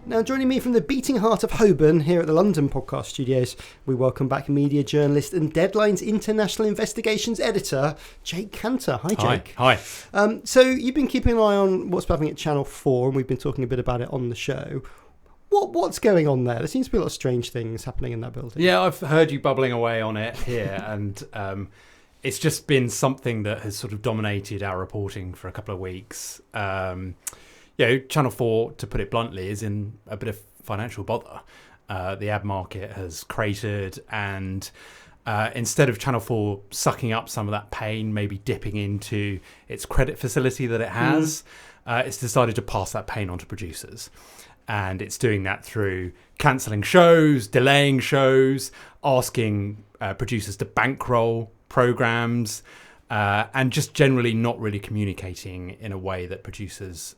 Now, joining me from the beating heart of Holborn here at the London Podcast Studios, we welcome back media journalist and Deadline's international investigations editor, Jake Kanter. Hi, Jake. Hi. So you've been keeping an eye on what's happening at Channel 4, and we've been talking a bit about it on the show. What's going on there? There seems to be a lot of strange things happening in that building. Yeah, I've heard you bubbling away on it here, and it's just been something that has sort of dominated our reporting for a couple of weeks. Channel 4, to put it bluntly, is in a bit of financial bother. The ad market has cratered, and instead of Channel 4 sucking up some of that pain, maybe dipping into its credit facility that it has, it's decided to pass that pain on to producers. And it's doing that through cancelling shows, delaying shows, asking producers to bankroll programmes, and just generally not really communicating in a way that producers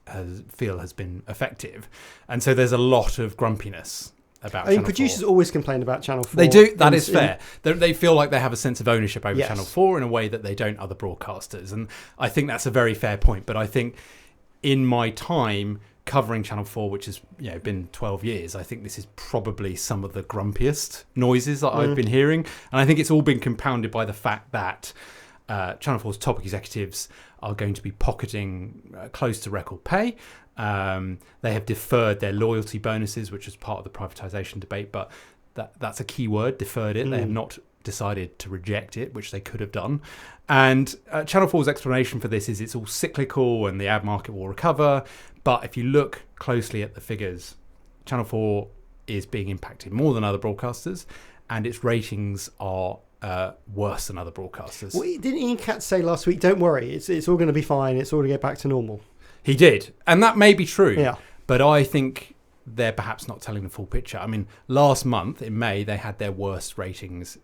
feel has been effective. And so there's a lot of grumpiness about Channel 4. Producers always complain about Channel 4. They do, that is fair. They feel like they have a sense of ownership over Channel 4 in a way that they don't other broadcasters. And I think that's a very fair point. But I think in my time covering Channel 4, which has been 12 years, I think this is probably some of the grumpiest noises that I've been hearing. And I think it's all been compounded by the fact that Channel 4's top executives are going to be pocketing close to record pay. They have deferred their loyalty bonuses, which is part of the privatisation debate, but that's a key word, deferred it. They have not decided to reject it, which they could have done. And Channel 4's explanation for this is it's all cyclical and the ad market will recover. But if you look closely at the figures, Channel 4 is being impacted more than other broadcasters, and its ratings are worse than other broadcasters. Well, didn't Ian Katz say last week, don't worry, it's all going to be fine, it's all going to get back to normal? He did, and that may be true. Yeah. But I think they're perhaps not telling the full picture. I mean, last month in May, they had their worst ratings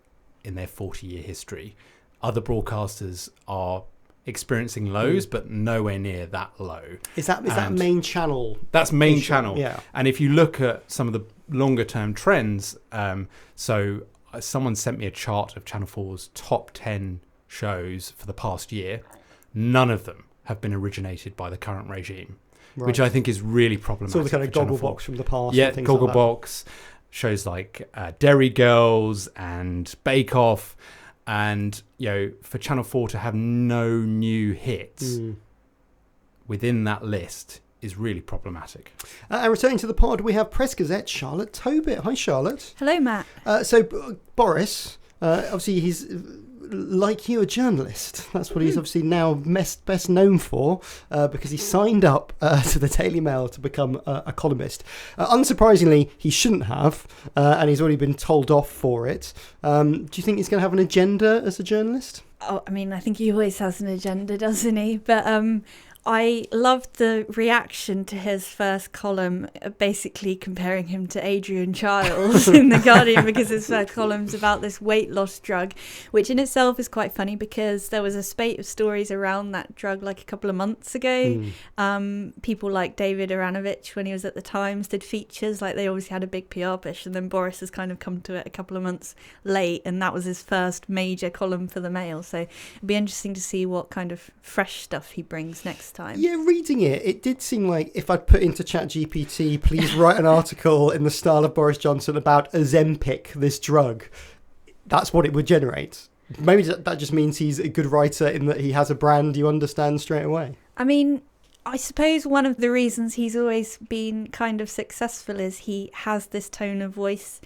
in their 40-year history. Other broadcasters are experiencing lows, but nowhere near that low. Is that main channel? That's main channel. Yeah. And if you look at some of the longer-term trends, someone sent me a chart of Channel 4's top 10 shows for the past year. None of them have been originated by the current regime, which I think is really problematic. So the kind of Gogglebox from the past. Yeah, and things Gogglebox, shows like Derry Girls and Bake Off. And, for Channel 4 to have no new hits within that list is really problematic. And returning to the pod, we have Press Gazette Charlotte Tobitt. Hi, Charlotte. Hello, Matt. Boris, obviously he's, like you, a journalist. That's what he's obviously now best known for, because he signed up to the Daily Mail to become a columnist. Unsurprisingly, he shouldn't have, and he's already been told off for it. Do you think he's going to have an agenda as a journalist? Oh, I mean, I think he always has an agenda, doesn't he? But I loved the reaction to his first column, basically comparing him to Adrian Chiles in The Guardian, because his first column's about this weight loss drug, which in itself is quite funny because there was a spate of stories around that drug like a couple of months ago. People like David Aranovich, when he was at the Times, did features, like they obviously had a big PR push, and then Boris has kind of come to it a couple of months late, and that was his first major column for the Mail. So it'd be interesting to see what kind of fresh stuff he brings next time. Yeah, reading it did seem like if I'd put into ChatGPT, please write an article in the style of Boris Johnson about Ozempic, this drug, that's what it would generate. Maybe that just means he's a good writer in that he has a brand you understand straight away. I mean, I suppose one of the reasons he's always been kind of successful is he has this tone of voice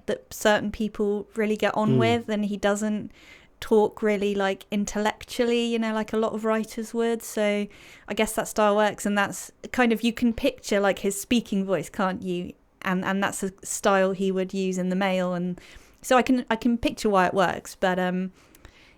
that certain people really get on with, and he doesn't talk really like intellectually, like a lot of writers would. So I guess that style works, and that's kind of, you can picture like his speaking voice, can't you? And that's a style he would use in the Mail, and so I can picture why it works. But I'm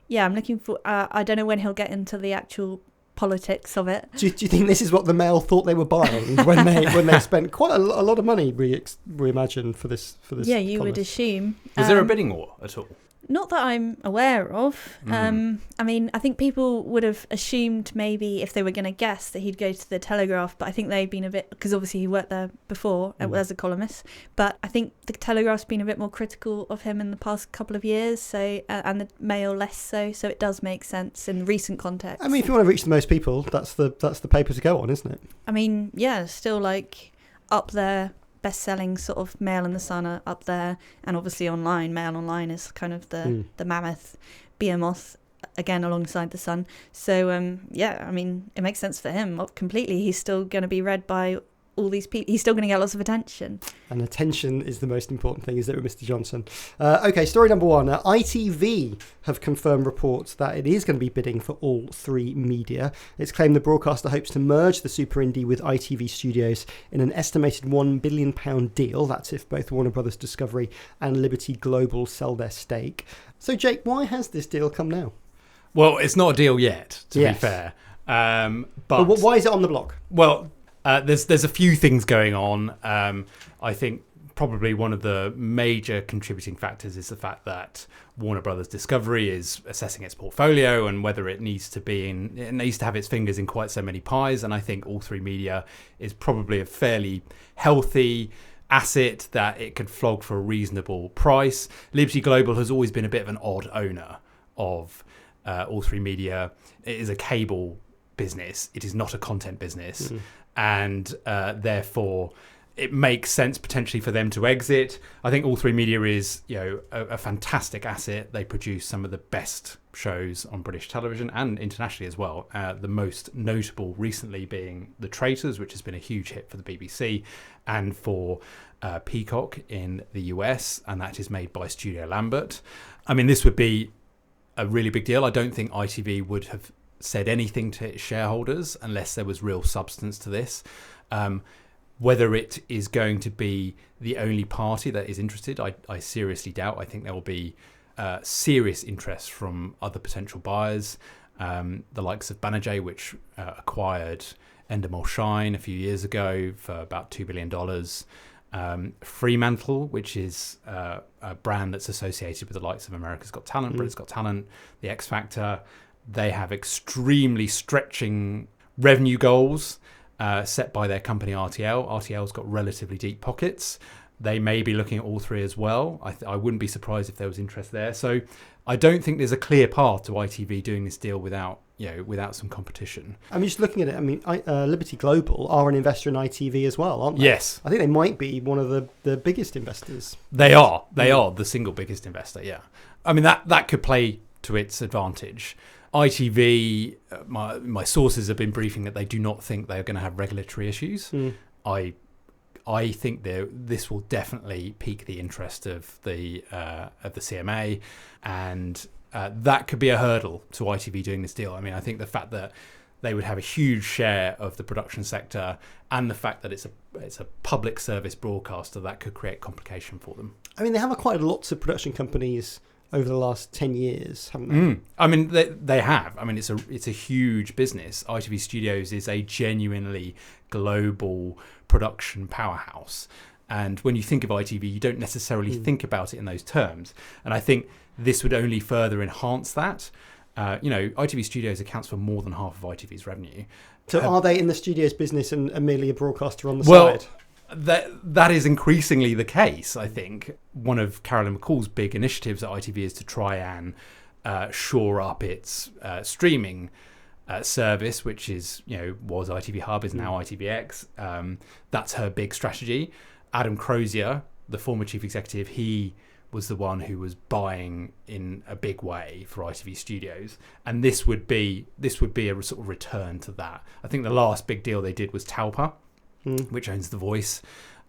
looking for I don't know when he'll get into the actual politics of it. Do you think this is what the Mail thought they were buying when they spent quite a lot of money, we imagine, for this? Yeah, you would assume. Was there a bidding war at all? Not that I'm aware of. I mean, I think people would have assumed maybe if they were going to guess that he'd go to the Telegraph, but I think they've been a bit, because obviously he worked there before as a columnist, but I think the Telegraph's been a bit more critical of him in the past couple of years, so and the Mail less so it does make sense in recent context. I mean, if you want to reach the most people, that's the paper to go on, isn't it? I mean, yeah, still like up there best-selling sort of Mail and the Sun are up there, and obviously online. Mail Online is kind of the mammoth behemoth, again, alongside the Sun. So I mean, it makes sense for him completely. He's still going to be read by all these people. He's still going to get lots of attention. And attention is the most important thing, is it, with Mr. Johnson? Okay, story number one. ITV have confirmed reports that it is going to be bidding for All3Media. It's claimed the broadcaster hopes to merge the super indie with ITV Studios in an estimated £1 billion deal. That's if both Warner Brothers Discovery and Liberty Global sell their stake. So, Jake, why has this deal come now? Well, it's not a deal yet, to be fair. But why is it on the block? Well, there's a few things going on. I think probably one of the major contributing factors is the fact that Warner Brothers Discovery is assessing its portfolio and whether it needs to have its fingers in quite so many pies. And I think All3Media is probably a fairly healthy asset that it could flog for a reasonable price. Liberty Global has always been a bit of an odd owner of All3Media. It is a cable business. It is not a content business. And therefore it makes sense potentially for them to exit. I think All3Media is, a fantastic asset. They produce some of the best shows on British television and internationally as well. The most notable recently being The Traitors, which has been a huge hit for the BBC and for Peacock in the US, and that is made by Studio Lambert. I mean, this would be a really big deal. I don't think ITV would have said anything to its shareholders unless there was real substance to this. Whether it is going to be the only party that is interested, I seriously doubt. I think there will be serious interest from other potential buyers, the likes of Banijay, which acquired Endemol Shine a few years ago for about $2 billion. Fremantle, which is a brand that's associated with the likes of America's Got Talent, Britain's Got Talent, The X Factor. They have extremely stretching revenue goals set by their company RTL. RTL's got relatively deep pockets. They may be looking at all three as well. I wouldn't be surprised if there was interest there. So I don't think there's a clear path to ITV doing this deal without some competition. I'm just looking at it. Liberty Global are an investor in ITV as well, aren't they? Yes. I think they might be one of the biggest investors. They are. They are the single biggest investor, yeah. I mean, that could play to its advantage. ITV, my sources have been briefing that they do not think they're going to have regulatory issues. I think this will definitely pique the interest of the CMA, and that could be a hurdle to ITV doing this deal. I mean, I think the fact that they would have a huge share of the production sector, and the fact that it's a public service broadcaster, that could create complication for them. I mean, they have quite lots of production companies over the last 10 years, haven't they? I mean, they have. I mean, it's a huge business. ITV Studios is a genuinely global production powerhouse. And when you think of ITV, you don't necessarily think about it in those terms. And I think this would only further enhance that. ITV Studios accounts for more than half of ITV's revenue. So are they in the studios business and merely a broadcaster on the side? That is increasingly the case, I think. One of Carolyn McCall's big initiatives at ITV is to try and shore up its streaming service, which was ITV Hub, is now ITVX. That's her big strategy. Adam Crozier, the former chief executive, he was the one who was buying in a big way for ITV Studios, and this would be a sort of return to that. I think the last big deal they did was Talpa, which owns The Voice,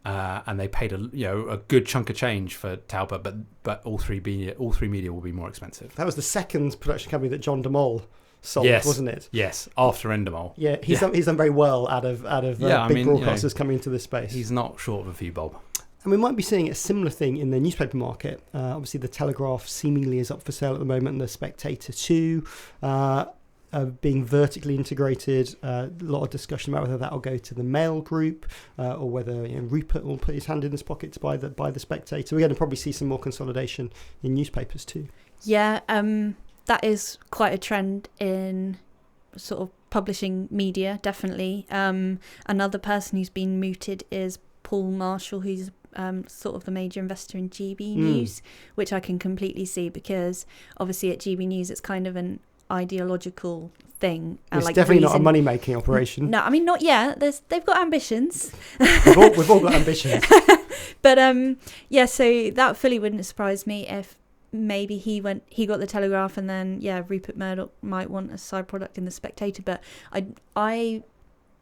and they paid a good chunk of change for Talpa, but All3Media will be more expensive. That was the second production company that John DeMol sold, wasn't it? Yes, after Endemol. Yeah, he's done very well out of big broadcasters coming into this space. He's not short of a few bob. And we might be seeing a similar thing in the newspaper market. Obviously, The Telegraph seemingly is up for sale at the moment, and The Spectator too. Being vertically integrated, a lot of discussion about whether that will go to the Mail Group or whether Rupert will put his hand in his pocket to buy the Spectator. We're going to probably see some more consolidation in newspapers too. Yeah, that is quite a trend in sort of publishing media, definitely. Another person who's been mooted is Paul Marshall, who's sort of the major investor in GB News, which I can completely see, because obviously at GB News it's kind of an ideological thing. It's definitely not a money-making operation. No, I mean, not yet. They've got ambitions. We've all got ambitions. But so that fully wouldn't surprise me if maybe he got the Telegraph, and then Rupert Murdoch might want a side product in the Spectator. But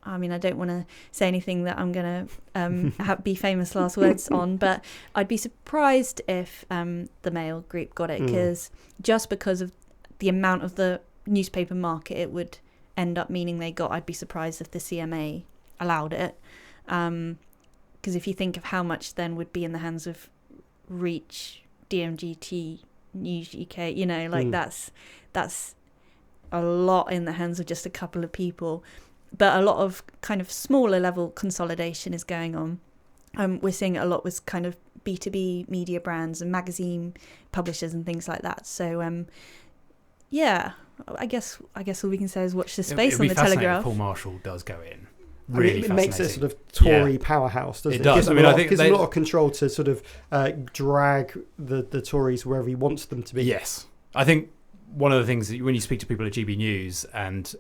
I mean, I don't want to say anything that I'm going to be famous last words on, but I'd be surprised if the Mail group got it, because of the amount of the newspaper market it would end up meaning they got. I'd be surprised if the CMA allowed it, because if you think of how much then would be in the hands of Reach, DMGT, News UK, that's a lot in the hands of just a couple of people. But a lot of kind of smaller level consolidation is going on. We're seeing it a lot with kind of B2B media brands and magazine publishers and things like that. So, I guess all we can say is watch the space on the Telegraph. If Paul Marshall does go in. It makes it a sort of Tory powerhouse, doesn't it? It does. It gives them a lot of control to sort of drag the Tories wherever he wants them to be. Yes. I think one of the things that when you speak to people at GB News, and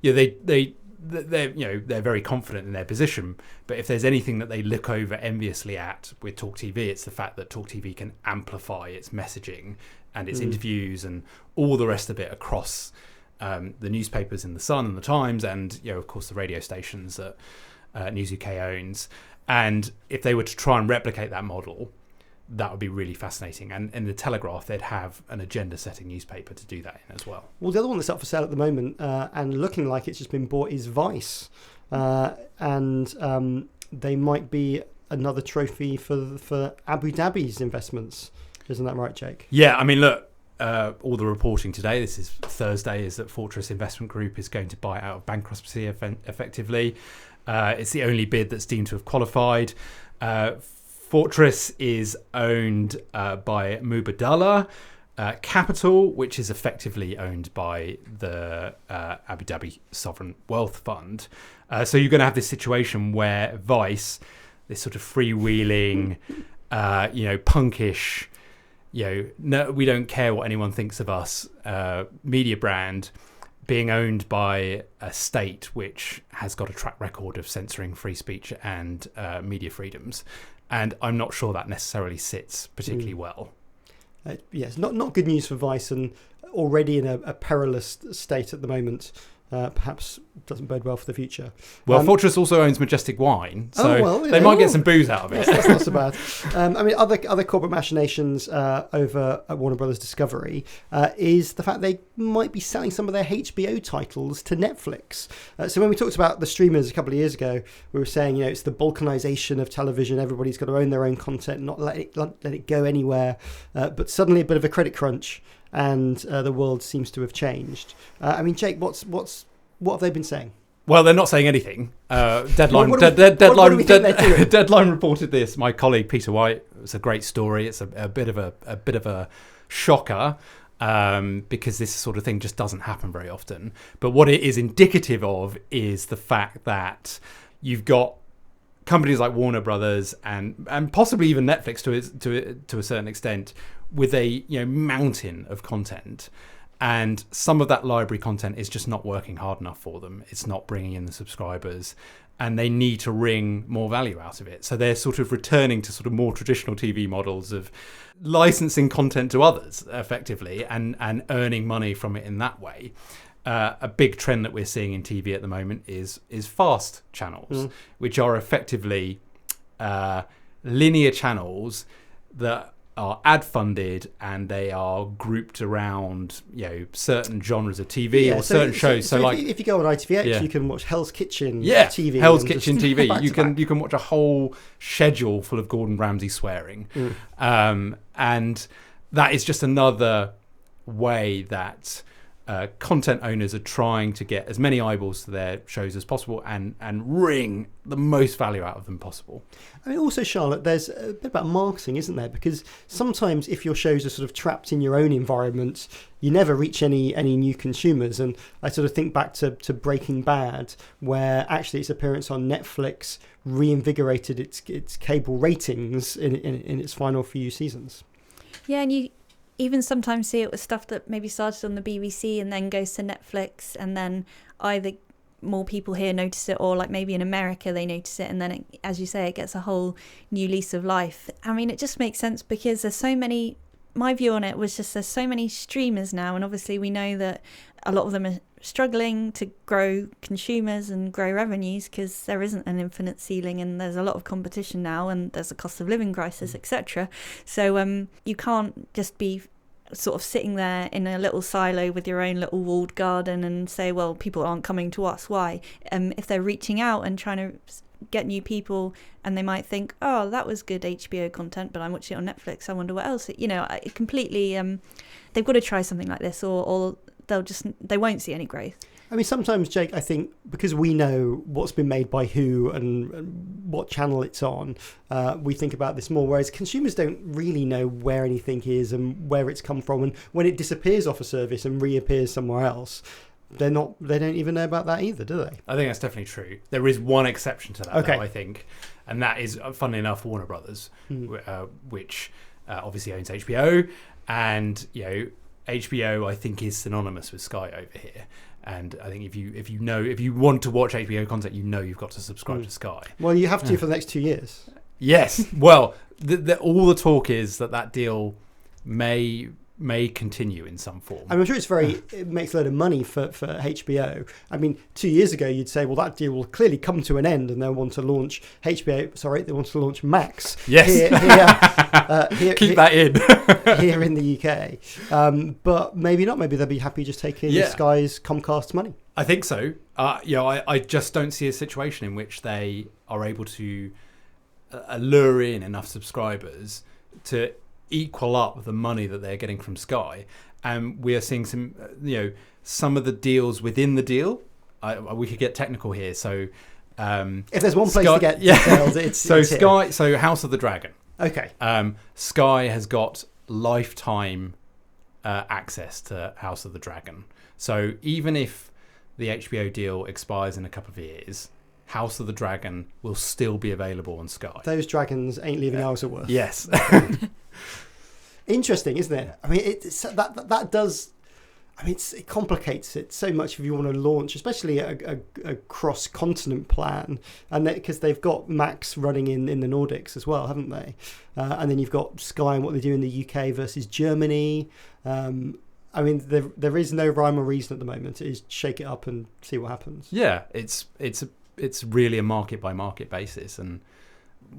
they're very confident in their position, but if there's anything that they look over enviously at with Talk TV, it's the fact that Talk TV can amplify its messaging and its interviews and all the rest of it across the newspapers in the Sun and the Times, and of course the radio stations that News UK owns. And if they were to try and replicate that model, that would be really fascinating. And in the Telegraph, they'd have an agenda-setting newspaper to do that in as well. Well, the other one that's up for sale at the moment and looking like it's just been bought is Vice. And they might be another trophy for Abu Dhabi's investments. Isn't that right, Jake? Yeah, I mean, look, all the reporting today, this is Thursday, is that Fortress Investment Group is going to buy out of bankruptcy effectively. It's the only bid that's deemed to have qualified. Fortress is owned by Mubadala Capital, which is effectively owned by the Abu Dhabi Sovereign Wealth Fund. So you're going to have this situation where Vice, this sort of freewheeling, punkish, no, we don't care what anyone thinks of us, media brand, being owned by a state which has got a track record of censoring free speech and media freedoms. And I'm not sure that necessarily sits particularly well. Yes, not good news for Vice, and already in a perilous state at the moment. Perhaps doesn't bode well for the future. Well, Fortress also owns Majestic Wine, so they might get some booze out of it. That's not so bad. I mean, other corporate machinations over at Warner Brothers Discovery is the fact they might be selling some of their HBO titles to Netflix. So when we talked about the streamers a couple of years ago, we were saying, it's the balkanization of television. Everybody's got to own their own content, not let it go anywhere. But suddenly a bit of a credit crunch, and the world seems to have changed. I mean, Jake, what have they been saying? Well, they're not saying anything. Deadline reported this. My colleague Peter White. It's a great story. It's a bit of a shocker because this sort of thing just doesn't happen very often. But what it is indicative of is the fact that you've got companies like Warner Brothers and possibly even Netflix to a certain extent, with a mountain of content, and some of that library content is just not working hard enough for them. It's not bringing in the subscribers, and they need to wring more value out of it. So they're sort of returning to sort of more traditional TV models of licensing content to others effectively and earning money from it in that way. A big trend that we're seeing in TV at the moment is fast channels, which are effectively linear channels that are ad funded, and they are grouped around certain genres of TV or certain shows. So like if you go on ITV, you can watch Hell's Kitchen TV. Hell's Kitchen TV. You can watch a whole schedule full of Gordon Ramsay swearing, and that is just another way that content owners are trying to get as many eyeballs to their shows as possible and wring the most value out of them possible. I mean, also, Charlotte, there's a bit about marketing, isn't there? Because sometimes if your shows are sort of trapped in your own environment, you never reach any new consumers. And I sort of think back to Breaking Bad, where actually its appearance on Netflix reinvigorated its cable ratings in its final few seasons. Yeah, and even sometimes see it with stuff that maybe started on the BBC and then goes to Netflix, and then either more people here notice it, or like maybe in America they notice it, and then it, as you say, it gets a whole new lease of life. I mean, it just makes sense because there's so many. My view on it was just there's so many streamers now, and obviously we know that a lot of them are struggling to grow consumers and grow revenues because there isn't an infinite ceiling, and there's a lot of competition now, and there's a cost of living crisis, etc. So you can't just be sort of sitting there in a little silo with your own little walled garden and say, well, people aren't coming to us. Why? If they're reaching out and trying to get new people, and they might think, oh, that was good HBO content, but I'm watching it on Netflix, I wonder what else. It completely they've got to try something like this, or they won't see any growth. I mean, sometimes, Jake, I think because we know what's been made by who and what channel it's on, we think about this more, whereas consumers don't really know where anything is and where it's come from, and when it disappears off a service and reappears somewhere else, they don't even know about that either, do they? I think that's definitely true. There is one exception to that, okay, though, I think, and that is, funnily enough, Warner Brothers, which obviously owns HBO, and HBO, I think, is synonymous with Sky over here. And I think if you want to watch HBO content, you've got to subscribe to Sky. Well, you have to for the next 2 years. Yes. Well, all the talk is that deal may continue in some form. I'm sure it makes a lot of money for HBO. I mean, 2 years ago, you'd say, well, that deal will clearly come to an end, and they'll want to launch they want to launch Max. Yes. Here, keep that in. here in the UK. But maybe not. Maybe they'll be happy just taking Sky's Comcast money. I think so. I just don't see a situation in which they are able to lure in enough subscribers to equal up the money that they're getting from Sky, and we are seeing some of the deals within the deal. We could get technical here, so if there's one place to get details, it's Sky. here. So House of the Dragon. Okay. Sky has got lifetime access to House of the Dragon. So even if the HBO deal expires in a couple of years, House of the Dragon will still be available on Sky. Those dragons ain't leaving Isleworth. Yes. Interesting, isn't it? I mean, that does. I mean, it complicates it so much if you want to launch, especially a cross-continent plan, and because they've got Max running in the Nordics as well, haven't they? And then you've got Sky and what they do in the UK versus Germany. I mean, there is no rhyme or reason at the moment. It is shake it up and see what happens. Yeah, it's really a market by market basis, and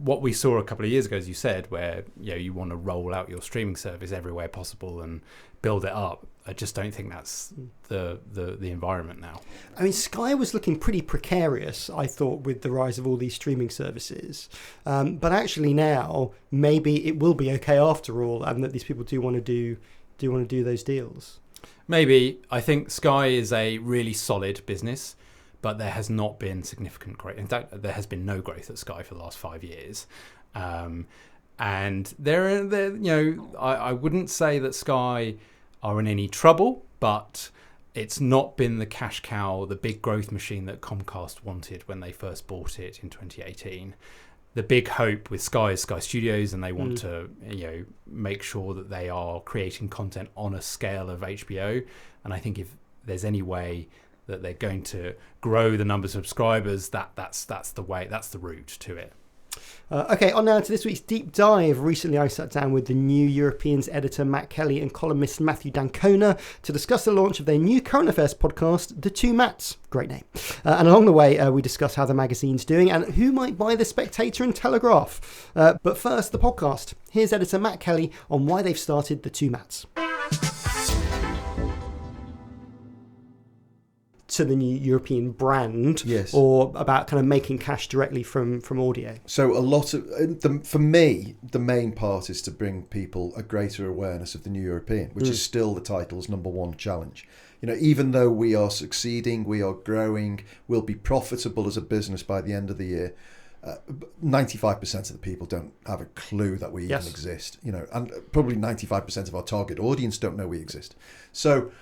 what we saw a couple of years ago, as you said, where you want to roll out your streaming service everywhere possible and build it up. I just don't think that's the environment now. I mean, Sky was looking pretty precarious, I thought, with the rise of all these streaming services. But actually now, maybe it will be okay after all, and that these people do want to do those deals. Maybe. I think Sky is a really solid business, but there has not been significant growth. In fact, there has been no growth at Sky for the last 5 years. And I wouldn't say that Sky are in any trouble, but it's not been the cash cow, the big growth machine that Comcast wanted when they first bought it in 2018. The big hope with Sky is Sky Studios, and they want to make sure that they are creating content on a scale of HBO. And I think if there's any way that they're going to grow the number of subscribers, that's the way, that's the route to it. Okay, on now to this week's deep dive. Recently, I sat down with the New European's editor Matt Kelly and columnist Matthew D'Ancona to discuss the launch of their new current affairs podcast, The Two Matts. Great name. And along the way, we discuss how the magazine's doing and who might buy The Spectator and Telegraph. But first, the podcast. Here's editor Matt Kelly on why they've started The Two Matts. To the New European brand, yes, or about kind of making cash directly from audio? So a lot of for me, the main part is to bring people a greater awareness of the New European, which is still the title's number one challenge. Even though we are succeeding, we are growing, we'll be profitable as a business by the end of the year. 95% of the people don't have a clue that we even exist. And probably 95% of our target audience don't know we exist. So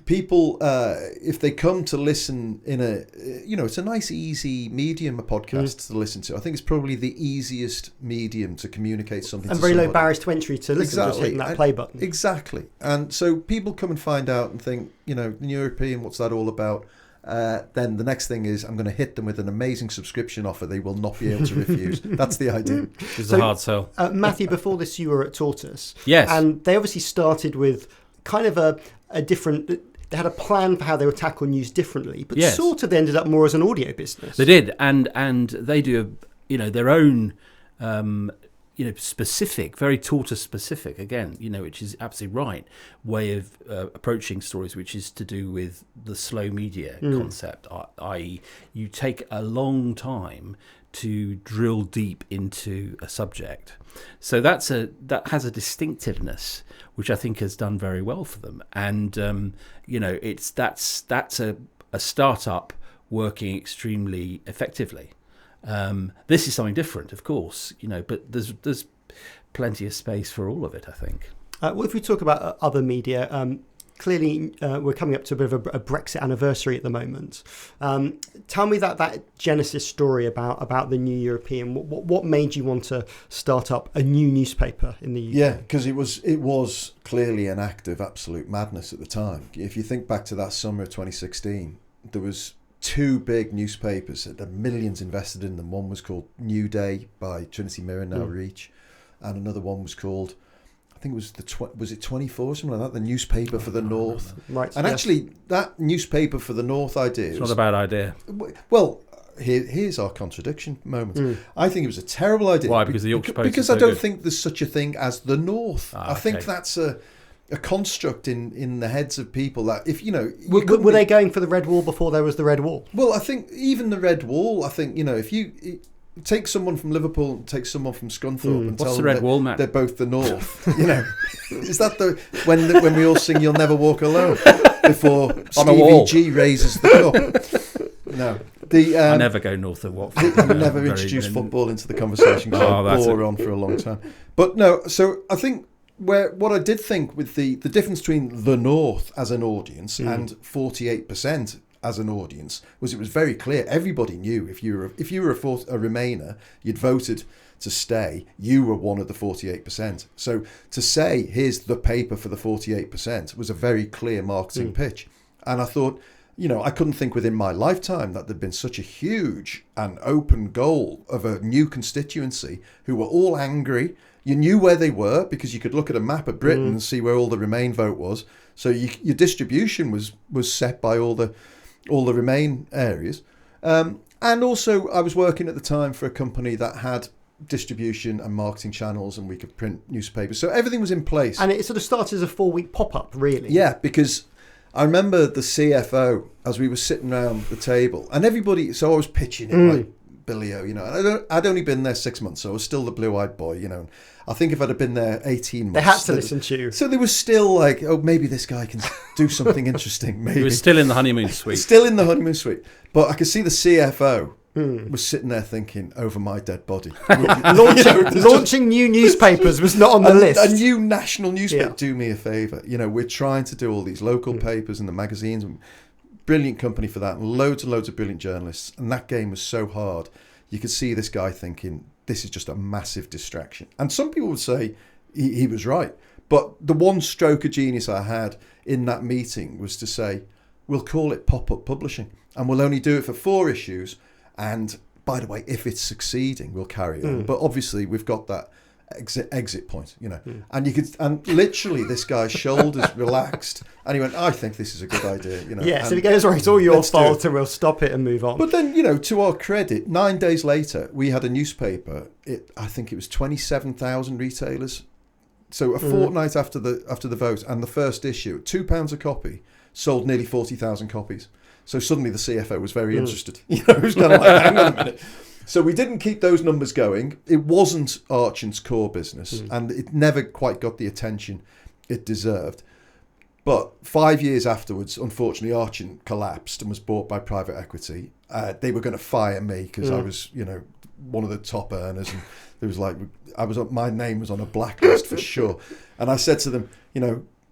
people, if they come to listen in it's a nice, easy medium, a podcast to listen to. I think it's probably the easiest medium to communicate something. And to very somebody. low barriers to entry to listen, just hitting that play button. Exactly. And so people come and find out and think, the New European, what's that all about? Then the next thing is I'm going to hit them with an amazing subscription offer they will not be able to refuse. That's the idea. It's a hard sell. Matthew, before this, you were at Tortoise. Yes. And they obviously started with kind of a different... They had a plan for how they would tackle news differently, but sort of ended up more as an audio business. They did, and they do their own specific, very Tortoise specific, again, which is absolutely right, way of approaching stories, which is to do with the slow media concept, i.e. you take a long time to drill deep into a subject. So that has a distinctiveness, which I think has done very well for them. And that's a startup working extremely effectively. This is something different, of course, but there's plenty of space for all of it, I think. Well, if we talk about other media, clearly we're coming up to a bit of a Brexit anniversary at the moment. Tell me that genesis story about the New European. What made you want to start up a new newspaper in the UK? Yeah, because it was clearly an act of absolute madness at the time. If you think back to that summer of 2016, there was 2 big newspapers that had millions invested in them. One was called New Day by Trinity Mirror, now Reach, and another one was called, I think it was was it 24 or something like that, the newspaper for the North. Right. And actually, that newspaper for the North idea... It's not a bad idea. Well, here's our contradiction moment. I think it was a terrible idea. Why? Because the Yorkshire Post Because is so I don't good. think there's such a thing as the North. I think okay. that's a construct in the heads of people that if were they going for the Red Wall before there was the Red Wall? Well, I think even the Red Wall, I think if you take someone from Liverpool, take someone from Scunthorpe, and What's tell the them Red Wall, Matt? they're both the North. Is that when we all sing "You'll Never Walk Alone" before Stevie G raises the cup? No. I never go north of Watford. I never introduce football into the conversation because I'll bore on for a long time. But no, so I think what I did think with the difference between the North as an audience and 48% as an audience was it was very clear. Everybody knew if you were a Remainer, you'd voted to stay, you were one of the 48%. So to say, here's the paper for the 48% was a very clear marketing pitch. And I thought, I couldn't think within my lifetime that there'd been such a huge and open goal of a new constituency who were all angry. You knew where they were because you could look at a map of Britain and see where all the Remain vote was. So your distribution was set by all the Remain areas. And also I was working at the time for a company that had distribution and marketing channels, and we could print newspapers. So everything was in place. And it sort of started as a 4-week pop-up, really. Yeah, because I remember the CFO as we were sitting around the table, and everybody. So I was pitching it like Billy-O, and I'd only been there 6 months, so I was still the blue-eyed boy, And I think if I'd have been there 18 months, they had to listen to you. So they were still like, oh, maybe this guy can do something interesting. Maybe He was still in the honeymoon suite. Still in the honeymoon suite, but I could see the CFO was sitting there thinking, over my dead body. Launching new newspapers was not on the list. A new national newspaper. Do me a favour. We're trying to do all these local papers and the magazines. Brilliant company for that. And loads of brilliant journalists. And that game was so hard. You could see this guy thinking, this is just a massive distraction. And some people would say he was right. But the one stroke of genius I had in that meeting was to say, we'll call it pop-up publishing. And we'll only do it for 4 issues. And by the way, if it's succeeding, we'll carry on. But obviously, we've got that exit point, and literally this guy's shoulders relaxed, and he went, "I think this is a good idea." Yeah. So he goes, "Right, it's all your fault, and we'll stop it and move on." But then, to our credit, 9 days later, we had a newspaper. I think it was 27,000 retailers. So a fortnight after the vote, and the first issue, £2 a copy, sold nearly 40,000 copies. So suddenly the CFO was very interested. He was kind of like, hang on a minute. So we didn't keep those numbers going. It wasn't Archant's core business, and it never quite got the attention it deserved. But 5 years afterwards, unfortunately, Archant collapsed and was bought by private equity. They were going to fire me because I was, one of the top earners, and it was like my name was on a blacklist for sure. And I said to them,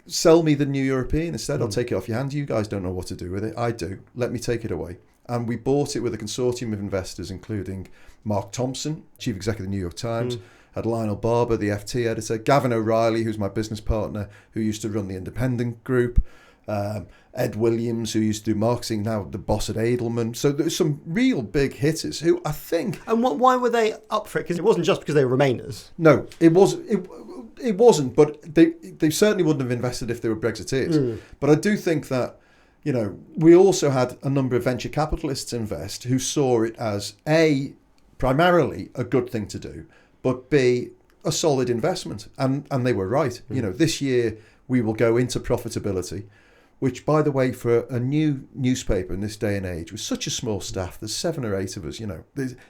sell me the New European instead. I'll take it off your hands. You guys don't know what to do with it. I do. Let me take it away. And we bought it with a consortium of investors, including Mark Thompson, Chief Executive of the New York Times, had Lionel Barber, the FT editor, Gavin O'Reilly, who's my business partner, who used to run the Independent Group, Ed Williams, who used to do marketing, now the boss at Edelman. So there's some real big hitters who I think... And why were they up for it? Because it wasn't just because they were Remainers. No, it wasn't, but they certainly wouldn't have invested if they were Brexiteers. But I do think that, you know, we also had a number of venture capitalists invest who saw it as A, primarily a good thing to do, but B, a solid investment. And they were right. You know, this year we will go into profitability, which, by the way, for a new newspaper in this day and age, with such a small staff, there's 7 or 8 of us, you know,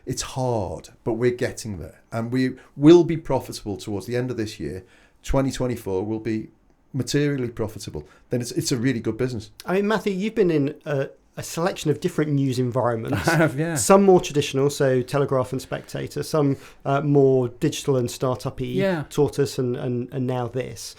it's hard, but we're getting there. And we will be profitable towards the end of this year. 2024 will be materially profitable. Then it's a really good business. I mean, Matthew, you've been in a selection of different news environments. I have, yeah. Some more traditional, so Telegraph and Spectator, some more digital and startup-y, Tortoise and now this.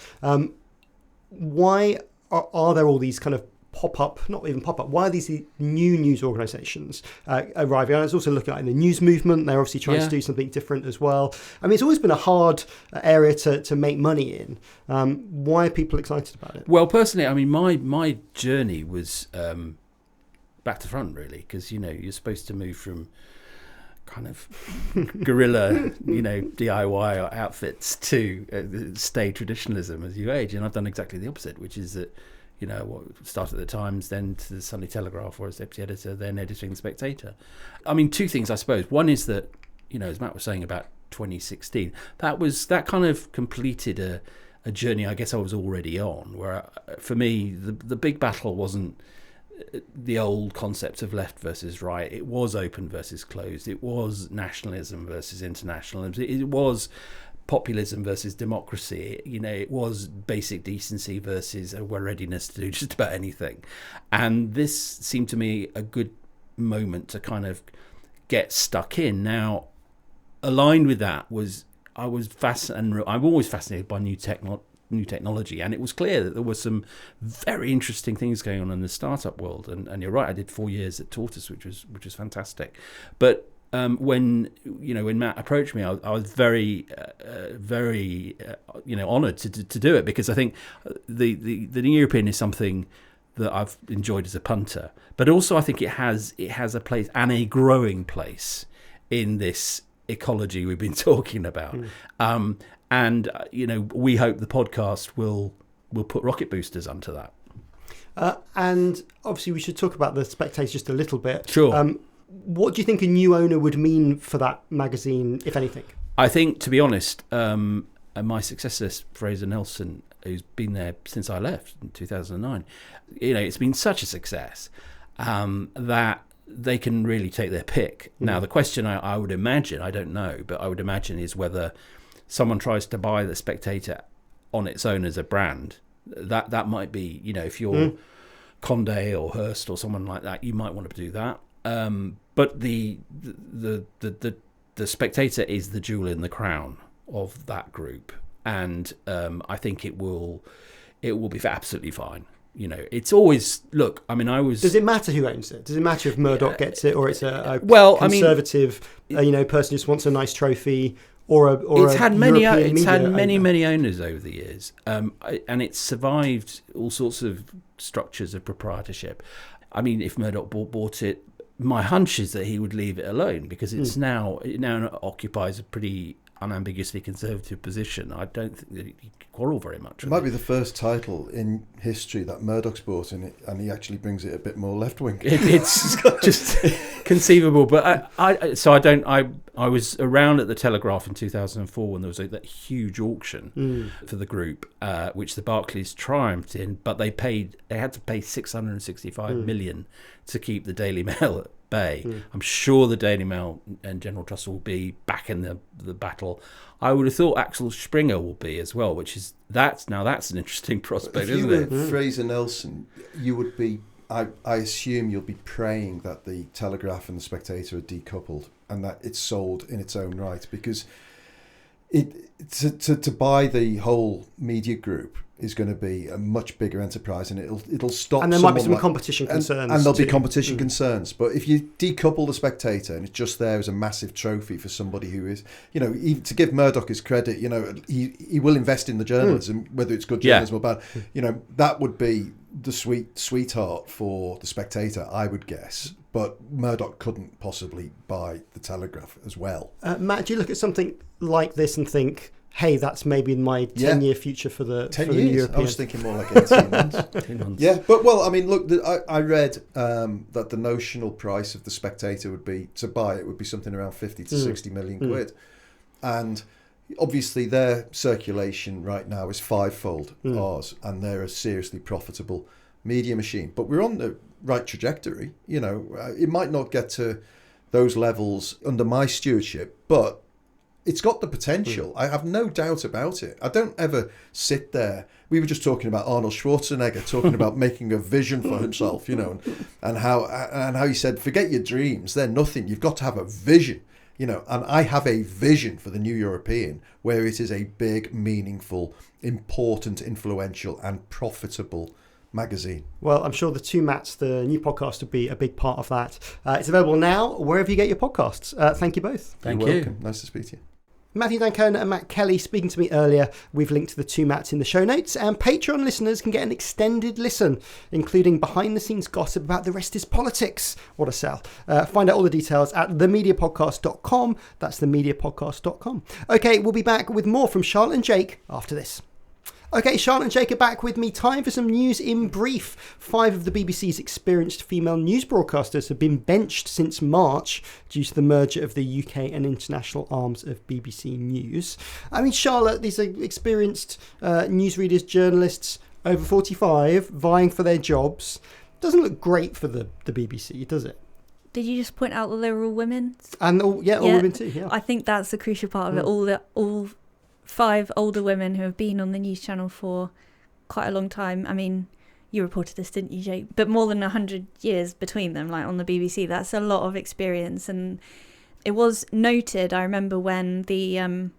Why are there all these kind of why are these new news organisations arriving? I was also looking at in the news movement, they're obviously trying to do something different as well. I mean, it's always been a hard area to make money in. Why are people excited about it? Well, personally, I mean, my journey was back to front, really, because, you know, you're supposed to move from kind of guerrilla, you know, DIY outfits to stay traditionalism as you age. And I've done exactly the opposite, which is that, you know, what started at the Times, then to the Sunday Telegraph, or as deputy editor, then editing the Spectator. I mean, 2 things, I suppose. One is that, you know, as Matt was saying about 2016, that kind of completed a journey I guess I was already on, where for me the big battle wasn't the old concept of left versus right. It was open versus closed. It was nationalism versus internationalism. It was populism versus democracy. You know, it was basic decency versus a readiness to do just about anything. And this seemed to me a good moment to kind of get stuck in. Now, aligned with that was I'm always fascinated by new technology, and it was clear that there were some very interesting things going on in the startup world. And you're right, I did 4 years at Tortoise, which was fantastic. But when Matt approached me, I was very honoured to do it, because I think the New European is something that I've enjoyed as a punter, but also I think it has a place, and a growing place, in this ecology we've been talking about. And we hope the podcast will put rocket boosters onto that. And obviously we should talk about the Spectator just a little bit. Sure. What do you think a new owner would mean for that magazine, if anything? I think, to be honest, my successor, Fraser Nelson, who's been there since I left in 2009, it's been such a success that they can really take their pick. Now, the question I would imagine, I don't know, but I would imagine is whether someone tries to buy the Spectator on its own as a brand. That might be, if you're Condé or Hearst or someone like that, you might want to do that. But the Spectator is the jewel in the crown of that group, and I think it will be absolutely fine. It's always Does it matter who owns it? Does it matter if Murdoch gets it, or it's a conservative, person who just wants a nice trophy, it's had many owners over the years, and it's survived all sorts of structures of proprietorship. I mean, if Murdoch bought it, my hunch is that he would leave it alone, because it now occupies a pretty unambiguously conservative position. I don't think that he quarrel very much. It might be the first title in history that Murdoch's bought in it, and he actually brings it a bit more left wing. It's just conceivable. But I was around at the Telegraph in 2004 when there was that huge auction for the group, which the Barclays triumphed in, but they had to pay 665 million to keep the Daily Mail at bay. I'm sure the Daily Mail and General Trust will be back in the battle. I would have thought Axel Springer will be as well, that's an interesting prospect, isn't it? If you were Fraser Nelson, you would be, I assume you'll be praying that the Telegraph and the Spectator are decoupled and that it's sold in its own right, because To buy the whole media group is going to be a much bigger enterprise, and it'll stop. And there might be some competition concerns, and there'll be competition concerns. But if you decouple the Spectator and it's just there as a massive trophy for somebody who is, to give Murdoch his credit, he will invest in the journalism, whether it's good journalism or bad. That would be the sweetheart for the Spectator, I would guess. But Murdoch couldn't possibly buy the Telegraph as well. Matt, do you look at something like this and think, hey, that's maybe my 10-year future for the 10 for years. The European. I was thinking more like 18 months. 18 months. Yeah, but look, I read that the notional price of the Spectator would be something around 50 to 60 million quid, and obviously their circulation right now is fivefold ours, and they're a seriously profitable media machine. But we're on the right trajectory. It might not get to those levels under my stewardship, but it's got the potential. I have no doubt about it. I don't ever sit there. We were just talking about Arnold Schwarzenegger talking about making a vision for himself, and how he said, forget your dreams, they're nothing. You've got to have a vision, and I have a vision for the New European where it is a big, meaningful, important, influential and profitable magazine. Well, I'm sure the Two Matts, the new podcast, would be a big part of that. It's available now wherever you get your podcasts. Thank you both. Thank You're you. welcome. Nice to speak to you. Matthew Dancona and Matt Kelly speaking to me earlier. We've linked to the Two Matts in the show notes, and Patreon listeners can get an extended listen, including behind-the-scenes gossip about The Rest is Politics. What a sell. Find out all the details at themediapodcast.com. That's themediapodcast.com. Okay, we'll be back with more from Charlotte and Jake after this. Okay, Charlotte and Jake are back with me. Time for some news in brief. 5 of the BBC's experienced female news broadcasters have been benched since March due to the merger of the UK and international arms of BBC News. I mean, Charlotte, these are experienced newsreaders, journalists, over 45, vying for their jobs. Doesn't look great for the BBC, does it? Did you just point out that they were all women? And all women too, yeah. I think that's the crucial part of it. All 5 older women who have been on the news channel for quite a long time. I mean, you reported this, didn't you, Jake? But more than 100 years between them, like on the BBC. That's a lot of experience. And it was noted, I remember when the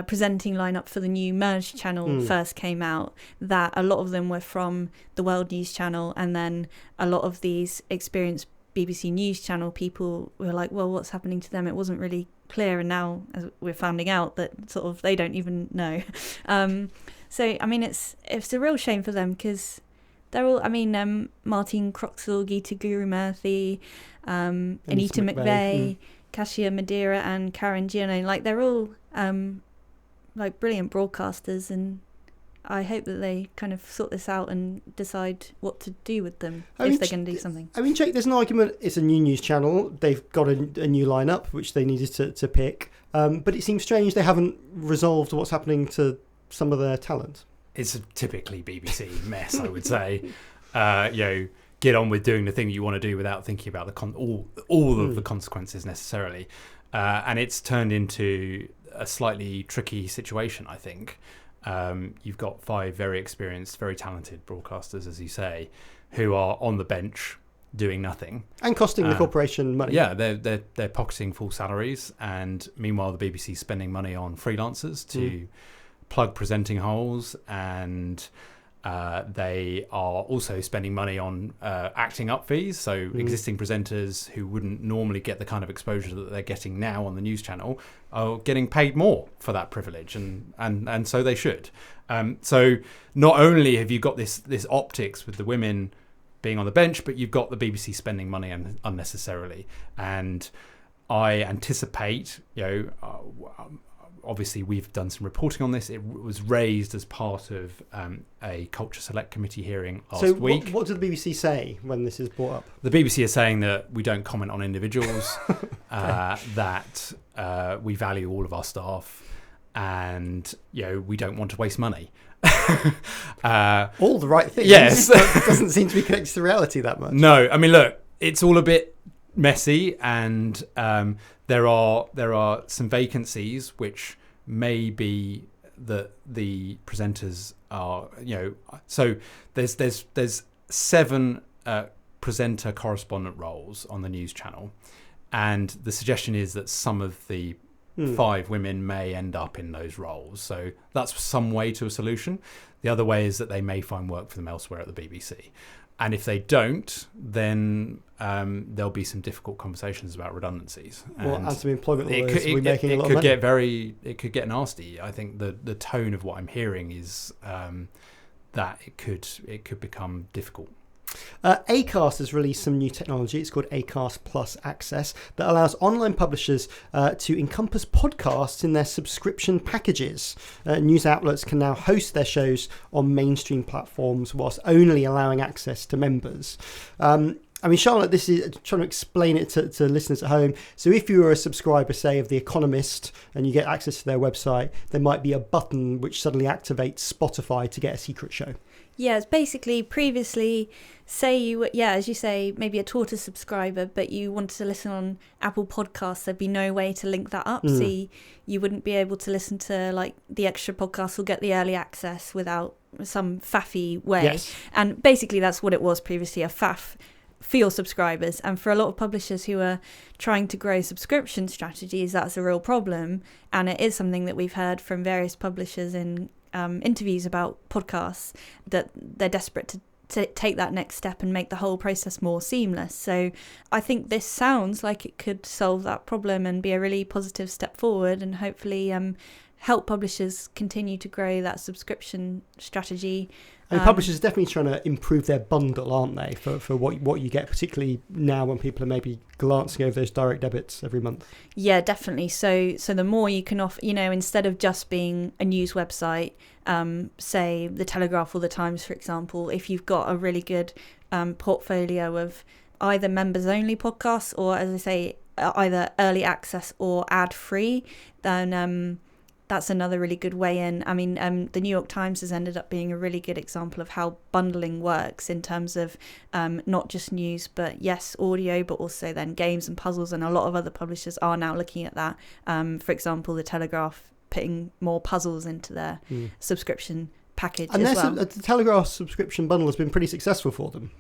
presenting lineup for the new merged channel first came out, that a lot of them were from the World News Channel, and then a lot of these experienced BBC News Channel people were like, well, what's happening to them? It wasn't really clear, and now as we're finding out that sort of they don't even know. So I mean, it's a real shame for them, because they're all, I mean, Martin Croxall, Geeta Gurumurthy, Anita McVeigh, Kasia Madeira and Karen Giannone, like they're all like brilliant broadcasters, and I hope that they kind of sort this out and decide what to do with them if they're going to do something. I mean, Jake, there's an argument. It's a new news channel. They've got a new lineup, which they needed to pick. But it seems strange they haven't resolved what's happening to some of their talent. It's a typically BBC mess, I would say. Get on with doing the thing you want to do without thinking about all of the consequences necessarily. And it's turned into a slightly tricky situation, I think. You've got 5 very experienced, very talented broadcasters, as you say, who are on the bench doing nothing and costing the corporation money. Yeah, they're pocketing full salaries, and meanwhile the BBC's spending money on freelancers to plug presenting holes, and they are also spending money on acting up fees. So existing presenters who wouldn't normally get the kind of exposure that they're getting now on the news channel are getting paid more for that privilege, and so they should. So not only have you got this optics with the women being on the bench, but you've got the BBC spending money unnecessarily. And I anticipate, obviously we've done some reporting on this. It was raised as part of a Culture Select Committee hearing last week. What did the BBC say when this is brought up? The BBC is saying that we don't comment on individuals, that we value all of our staff, and we don't want to waste money. All the right things. Yes. It doesn't seem to be connected to reality that much. No, I mean, look, it's all a bit messy, and there are some vacancies which may be that the presenters are, so there's 7 presenter correspondent roles on the news channel, and the suggestion is that some of the 5 women may end up in those roles. So that's some way to a solution. The other way is that they may find work for them elsewhere at the BBC. And if they don't, then there'll be some difficult conversations about redundancies. And some employment lawyers it could get nasty. I think the tone of what I'm hearing is that it could become difficult. Acast has released some new technology. It's called Acast Plus Access that allows online publishers to encompass podcasts in their subscription packages. News outlets can now host their shows on mainstream platforms whilst only allowing access to members. I mean, Charlotte, this is trying to explain it to listeners at home. So if you were a subscriber, say, of The Economist, and you get access to their website, there might be a button which suddenly activates Spotify to get a secret show. Yeah, it's basically previously, say you were, as you say, maybe a Tortoise subscriber, but you wanted to listen on Apple Podcasts, there'd be no way to link that up. So you wouldn't be able to listen to like the extra podcasts or get the early access without some faffy way. Yes. And basically that's what it was previously, a faff for your subscribers. And for a lot of publishers who are trying to grow subscription strategies, that's a real problem. And it is something that we've heard from various publishers in interviews about podcasts, that they're desperate to take that next step and make the whole process more seamless. So I think this sounds like it could solve that problem and be a really positive step forward, and hopefully help publishers continue to grow that subscription strategy. And publishers are definitely trying to improve their bundle, aren't they, for what you get, particularly now when people are maybe glancing over those direct debits every month. Yeah, definitely. So the more you can offer, instead of just being a news website, say The Telegraph or The Times, for example, if you've got a really good portfolio of either members-only podcasts or, as I say, either early access or ad-free, then that's another really good way in. I mean, the New York Times has ended up being a really good example of how bundling works in terms of not just news, but yes, audio, but also then games and puzzles. And a lot of other publishers are now looking at that. For example, The Telegraph putting more puzzles into their subscription package as well. The Telegraph subscription bundle has been pretty successful for them.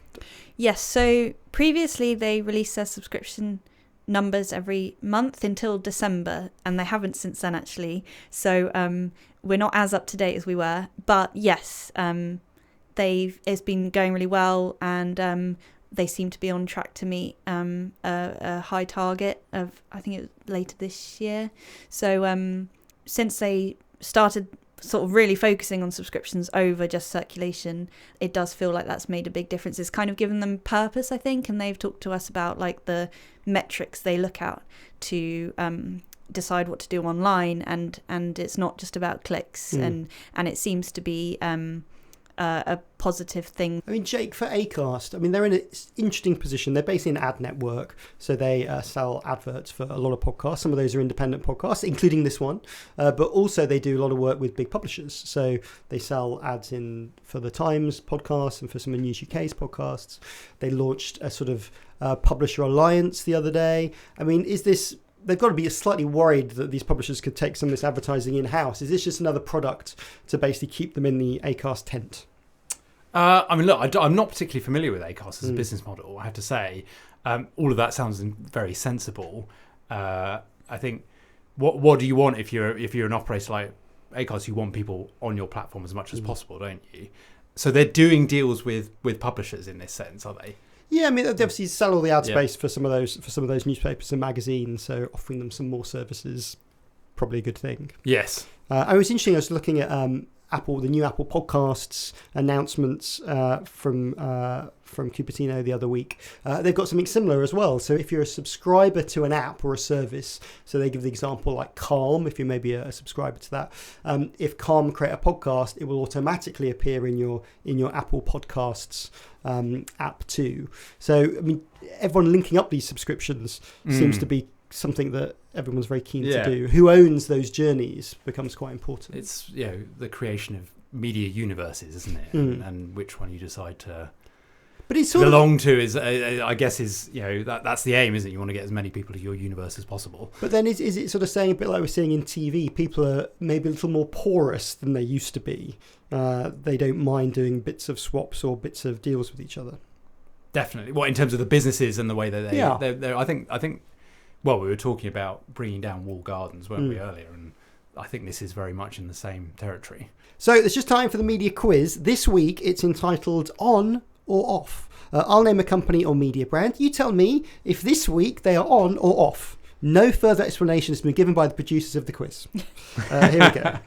Yes, so previously they released their subscription numbers every month until December, and they haven't since then actually, so we're not as up to date as we were, but yes, it's been going really well, and they seem to be on track to meet a high target of, I think it was later this year. So since they started sort of really focusing on subscriptions over just circulation, it does feel like that's made a big difference. It's kind of given them purpose, I think, and they've talked to us about like the metrics they look at to decide what to do online, and it's not just about clicks, and it seems to be a positive thing. I mean, Jake, for Acast, I mean, they're in an interesting position. They're based in an ad network, so they sell adverts for a lot of podcasts. Some of those are independent podcasts, including this one, but also they do a lot of work with big publishers. So they sell ads in for the Times podcast and for some of News UK's podcasts. They launched a sort of publisher alliance the other day. I mean, they've got to be slightly worried that these publishers could take some of this advertising in-house. Is this just another product to basically keep them in the Acast tent? I mean, look, I'm not particularly familiar with Acast as a business model, I have to say. All of that sounds very sensible. I think, what do you want if you're an operator like Acast? You want people on your platform as much as possible, don't you? So they're doing deals with publishers in this sense, are they? Yeah, I mean, they obviously sell all the ad space for some of those newspapers and magazines, so offering them some more services, probably a good thing. Yes. I was looking at the new Apple Podcasts announcements from Cupertino the other week. They've got something similar as well. So if you're a subscriber to an app or a service, so they give the example like Calm, if you're maybe a subscriber to that, if Calm create a podcast, it will automatically appear in your Apple Podcasts app too. So I mean, everyone linking up these subscriptions seems to be something that everyone's very keen to do. Who owns those journeys becomes quite important. It's the creation of media universes, isn't it? And which one you decide to belong to is, I guess, that's the aim, isn't it? You want to get as many people to your universe as possible. But then is it sort of saying a bit like we're seeing in TV? People are maybe a little more porous than they used to be. They don't mind doing bits of swaps or bits of deals with each other. Definitely. Well, in terms of the businesses and the way that they, I think Well, we were talking about bringing down walled gardens, weren't we, earlier? And I think this is very much in the same territory. So it's just time for the media quiz. This week it's entitled On or Off. I'll name a company or media brand. You tell me if this week they are on or off. No further explanation has been given by the producers of the quiz. Here we go.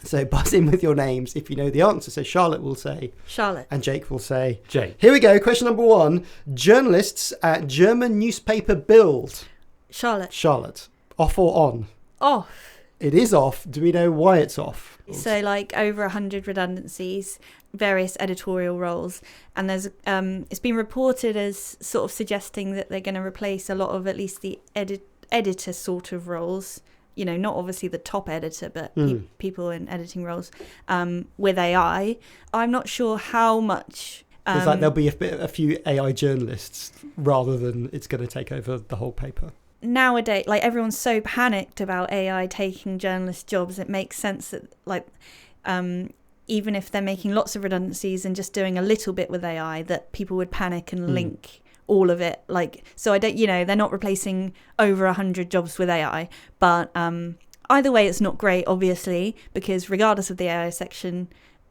So buzz in with your names if you know the answer. So Charlotte will say Charlotte. And Jake will say Jake. Here we go. Question number 1. Journalists at German newspaper Bild. Charlotte. Charlotte. Off or on? Off. It is off. Do we know why it's off? So like over 100 redundancies, various editorial roles, and there's it's been reported as sort of suggesting that they're going to replace a lot of at least the editor sort of roles, you know, not obviously the top editor, but people in editing roles, with AI. I'm not sure how much. It's like there'll be a few AI journalists rather than it's going to take over the whole paper. Nowadays, like, everyone's so panicked about AI taking journalist jobs, it makes sense that, like, even if they're making lots of redundancies and just doing a little bit with AI, that people would panic and link all of it. Like, so I don't, you know, they're not replacing over 100 jobs with AI, but either way, it's not great, obviously, because regardless of the AI section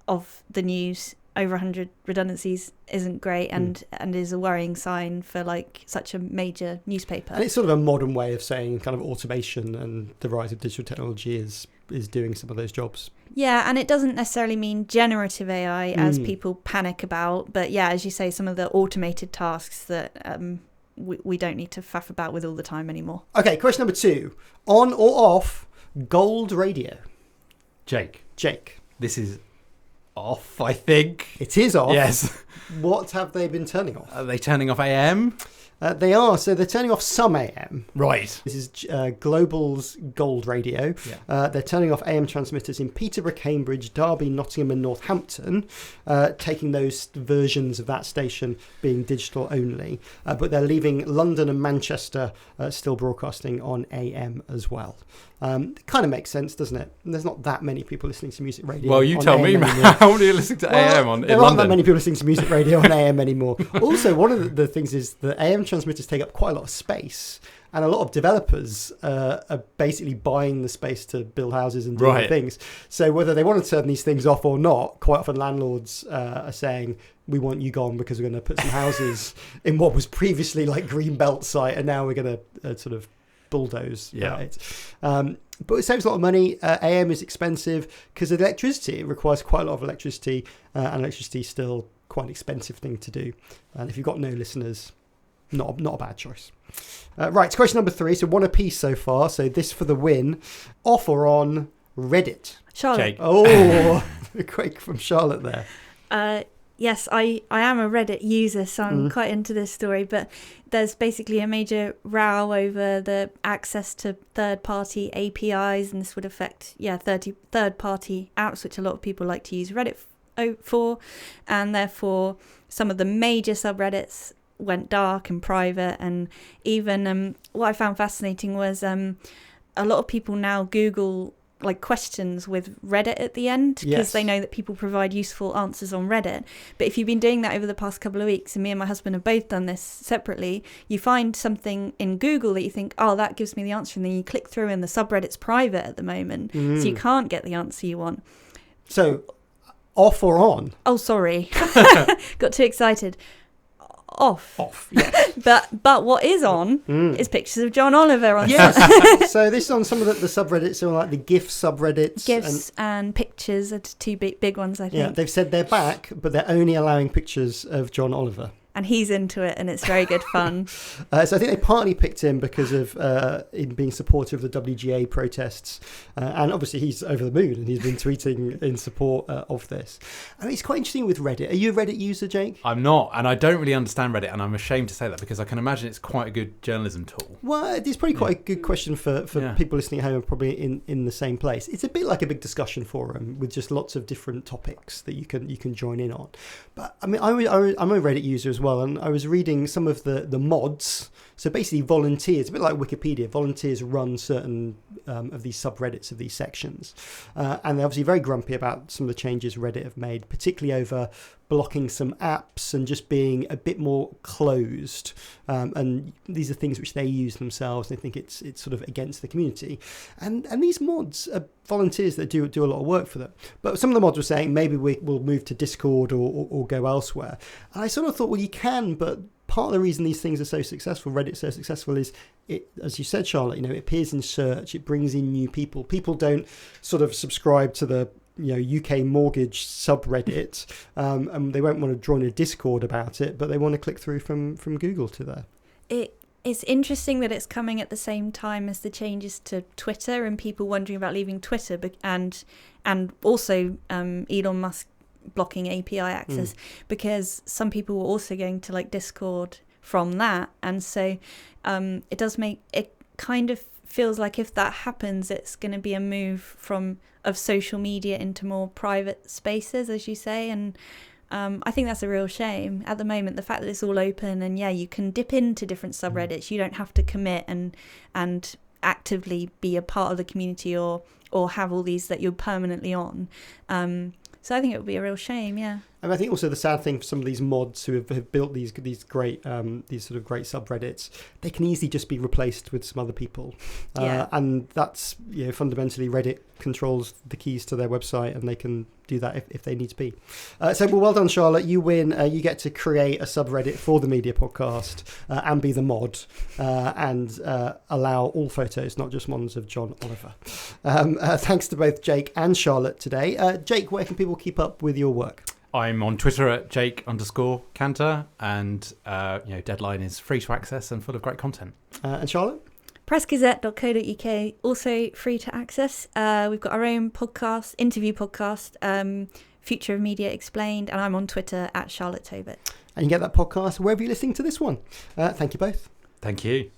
of the news, over 100 redundancies isn't great and is a worrying sign for like such a major newspaper. And it's sort of a modern way of saying kind of automation and the rise of digital technology is doing some of those jobs. Yeah, and it doesn't necessarily mean generative AI as people panic about, but yeah, as you say, some of the automated tasks that we don't need to faff about with all the time anymore. Okay, question number 2. On or off Gold Radio? Jake. This is off, I think. It is off? Yes. What have they been turning off? Are they turning off AM? They are. So they're turning off some AM. Right. This is Global's Gold Radio. Yeah. They're turning off AM transmitters in Peterborough, Cambridge, Derby, Nottingham and Northampton, taking those versions of that station being digital only. But they're leaving London and Manchester still broadcasting on AM as well. It kind of makes sense, doesn't it? There's not that many people listening to music radio. Well, you tell me, Matt. How many are listening to AM in London? There aren't that many people listening to music radio on AM anymore. Also, one of the things is that AM transmitters take up quite a lot of space, and a lot of developers are basically buying the space to build houses and do things. So whether they want to turn these things off or not, quite often landlords are saying, we want you gone because we're going to put some houses in what was previously like Greenbelt site, and now we're going to sort of bulldoze. Right? But it saves a lot of money. AM is expensive because of electricity. It requires quite a lot of electricity, and electricity is still quite an expensive thing to do. And if you've got no listeners, not a bad choice. Right, question number 3. So 1 apiece so far. So this for the win. Off or on Reddit? Charlotte. Jake. Oh, quick from Charlotte there. Yes, I am a Reddit user, so I'm quite into this story. But there's basically a major row over the access to third-party APIs, and this would affect, third-party apps, which a lot of people like to use Reddit for. And therefore, some of the major subreddits went dark and private. And even what I found fascinating was a lot of people now Google like questions with Reddit at the end because they know that people provide useful answers on Reddit. But if you've been doing that over the past couple of weeks, and me and my husband have both done this separately, you find something in Google that you think, oh, that gives me the answer, and then you click through and the subreddit's private at the moment, so you can't get the answer you want. So off or on? Oh, sorry. Got too excited. Off, yes. but what is on is pictures of John Oliver on. Yes. So this is on some of the subreddits, so like the GIF subreddits. GIFs and pictures are two big ones, I think. Yeah, they've said they're back, but they're only allowing pictures of John Oliver. And he's into it, and it's very good fun. So I think they partly picked him because of him being supportive of the WGA protests. And obviously he's over the moon, and he's been tweeting in support of this. I mean, it's quite interesting with Reddit. Are you a Reddit user, Jake? I'm not, and I don't really understand Reddit, and I'm ashamed to say that because I can imagine it's quite a good journalism tool. Well, it's probably quite a good question for people listening at home and probably in the same place. It's a bit like a big discussion forum with just lots of different topics that you can join in on. But I mean, I'm a Reddit user as well, and I was reading some of the mods. So basically volunteers, a bit like Wikipedia, volunteers run certain of these subreddits, of these sections. And they're obviously very grumpy about some of the changes Reddit have made, particularly over blocking some apps and just being a bit more closed. And these are things which they use themselves. And they think it's sort of against the community. And these mods are volunteers that do a lot of work for them. But some of the mods were saying maybe we'll move to Discord or go elsewhere. And I sort of thought, well, you can, but part of the reason these things are so successful, Reddit's so successful, is it, as you said, Charlotte, it appears in search, it brings in new people. People don't sort of subscribe to the UK mortgage subreddit, and they won't want to join a Discord about it, but they want to click through from Google to there. It's interesting that it's coming at the same time as the changes to Twitter and people wondering about leaving Twitter, and also Elon Musk blocking API access, because some people were also going to like Discord from that, and so it does make it kind of feels like if that happens, it's going to be a move of social media into more private spaces, as you say, and I think that's a real shame at the moment. The fact that it's all open and you can dip into different subreddits, you don't have to commit and actively be a part of the community or have all these that you're permanently on. So I think it would be a real shame, yeah. And I think also the sad thing for some of these mods who have built these great these sort of great subreddits, they can easily just be replaced with some other people, and that's fundamentally Reddit controls the keys to their website, and they can do that if they need to be. So well done, Charlotte. You win. You get to create a subreddit for the Media Podcast and be the mod and allow all photos, not just ones of John Oliver. Thanks to both Jake and Charlotte today. Jake, where can people keep up with your work? I'm on Twitter at Jake_Kanter, and Deadline is free to access and full of great content. And Charlotte? Pressgazette.co.uk, also free to access. We've got our own podcast, interview podcast, Future of Media Explained, and I'm on Twitter at Charlotte Tobitt. And you get that podcast wherever you're listening to this one. Thank you both. Thank you.